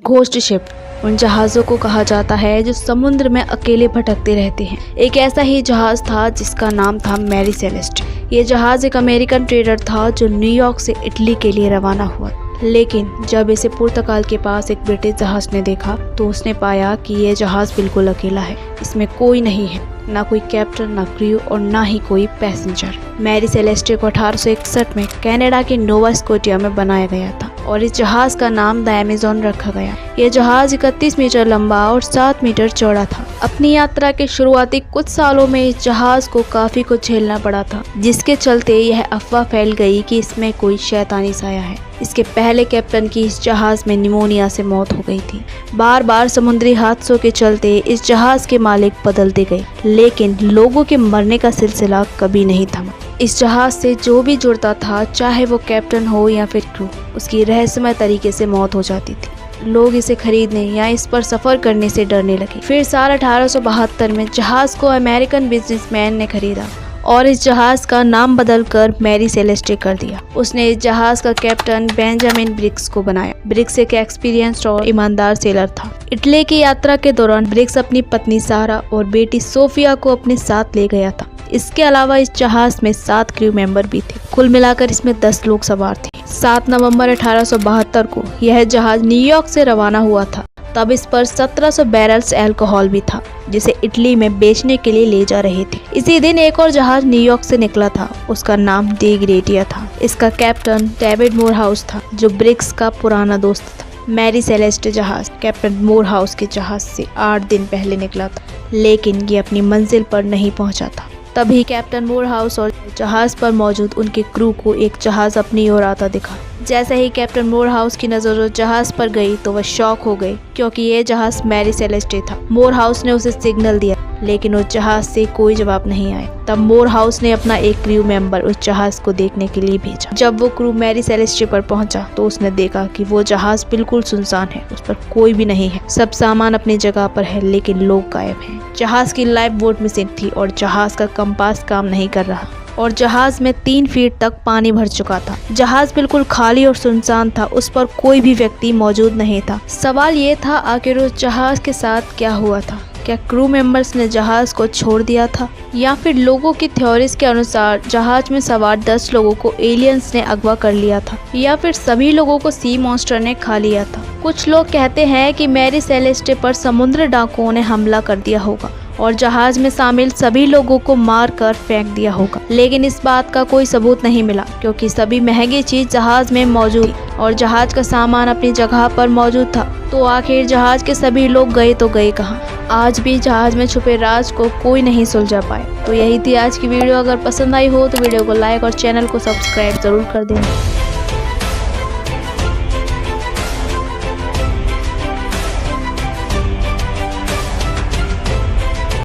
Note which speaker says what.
Speaker 1: Ghost ship उन जहाज़ों को कहा जाता है जो समुद्र में अकेले भटकते रहते हैं। एक ऐसा ही जहाज़ था जिसका नाम था मैरी सेलेस्ट। ये जहाज़ एक अमेरिकन ट्रेडर था जो न्यूयॉर्क से इटली के लिए रवाना हुआ। लेकिन जब इसे पुर्तगाल के पास एक ब्रिटिश जहाज़ ने देखा तो उसने पाया कि ये जहाज़ बिल्कुल अकेला है। इसमें कोई नहीं है, ना कोई कैप्टन, ना क्रू और ना ही कोई पैसेंजर। मैरी सेलेस्टे को 1861 में कनाडा के नोवा स्कोटिया में बनाया गया था और इस जहाज का नाम द अमेज़न रखा गया। यह जहाज 31 मीटर लंबा और 7 मीटर चौड़ा था। अपनी यात्रा के शुरुआती कुछ सालों में इस जहाज को काफी कुछ झेलना पड़ा था, जिसके चलते यह अफवाह फैल गई कि इसमें कोई शैतानी साया है। इसके पहले कैप्टन की इस जहाज में निमोनिया से मौत हो गई थी। बार बार समुद्री हादसों के चलते इस जहाज के मालिक बदलते गए, लेकिन लोगों के मरने का सिलसिला कभी नहीं थमा। इस जहाज से जो भी जुड़ता था, चाहे वो कैप्टन हो या फिर क्रू, उसकी रहस्यमय तरीके से मौत हो जाती थी। लोग इसे खरीदने या इस पर सफर करने से डरने लगे। फिर साल 1872 में जहाज को अमेरिकन बिजनेसमैन ने खरीदा और इस जहाज का नाम बदलकर मैरी सेलेस्टे कर दिया। उसने इस जहाज का कैप्टन बेंजामिन ब्रिग्स को बनाया। ब्रिग्स एक एक्सपीरियंस्ड और ईमानदार सेलर था। इटली की यात्रा के दौरान ब्रिग्स अपनी पत्नी सारा और बेटी सोफिया को अपने साथ ले गया था। इसके अलावा इस जहाज में 7 क्रू मेंबर भी थे। कुल मिलाकर इसमें 10 लोग सवार थे। 7 नवंबर 1872 को यह जहाज न्यूयॉर्क से रवाना हुआ था। तब इस पर 1700 बैरल्स अल्कोहल भी था, जिसे इटली में बेचने के लिए ले जा रहे थे। इसी दिन एक और जहाज न्यूयॉर्क से निकला था। उसका नाम डी ग्रेटिया था। इसका कैप्टन डेविड मोरहाउस था, जो ब्रिग्स का पुराना दोस्त था। मैरी सेलेस्टे जहाज कैप्टन मोरहाउस के जहाज से 8 दिन पहले निकला था, लेकिन ये अपनी मंजिल पर नहीं पहुंचा था। तभी कैप्टन मोरहाउस और जहाज पर मौजूद उनके क्रू को एक जहाज अपनी ओर आता दिखा। जैसे ही कैप्टन मोरहाउस की नजर जहाज पर गई तो वह शॉक हो गई, क्योंकि यह जहाज मैरी सेलेस्टे था। मोरहाउस ने उसे सिग्नल दिया, लेकिन उस जहाज से कोई जवाब नहीं आया। तब मोरहाउस ने अपना एक क्रू मेंबर उस जहाज को देखने के लिए भेजा। जब वो क्रू मैरी सेलेस्टे पर पहुंचा तो उसने देखा कि वो जहाज बिल्कुल सुनसान है। उस पर कोई भी नहीं है। सब सामान अपनी जगह पर है, लेकिन लोग गायब हैं। जहाज की लाइफ बोट मिसिंग थी और जहाज का कंपास काम नहीं कर रहा और जहाज में 3 फीट तक पानी भर चुका था। जहाज बिल्कुल खाली और सुनसान था। उस पर कोई भी व्यक्ति मौजूद नहीं था। सवाल ये था, आखिर उस जहाज के साथ क्या हुआ था? क्या क्रू मेंबर्स ने जहाज को छोड़ दिया था, या फिर लोगों की थ्योरीज के अनुसार जहाज में सवार 10 लोगों को एलियंस ने अगवा कर लिया था, या फिर सभी लोगों को सी मॉन्स्टर ने खा लिया था? कुछ लोग कहते हैं कि मैरी सेलेस्टे पर समुद्र डाकुओं ने हमला कर दिया होगा और जहाज में शामिल सभी लोगों को मार कर फेंक दिया होगा, लेकिन इस बात का कोई सबूत नहीं मिला, क्योंकि सभी महंगी चीज जहाज में मौजूद थी और जहाज का सामान अपनी जगह पर मौजूद था। तो आखिर जहाज के सभी लोग गए तो गए कहाँ? आज भी जहाज में छुपे राज को कोई नहीं सुलझा पाए। तो यही थी आज की वीडियो। अगर पसंद आई हो तो वीडियो को लाइक और चैनल को सब्सक्राइब जरूर कर देना।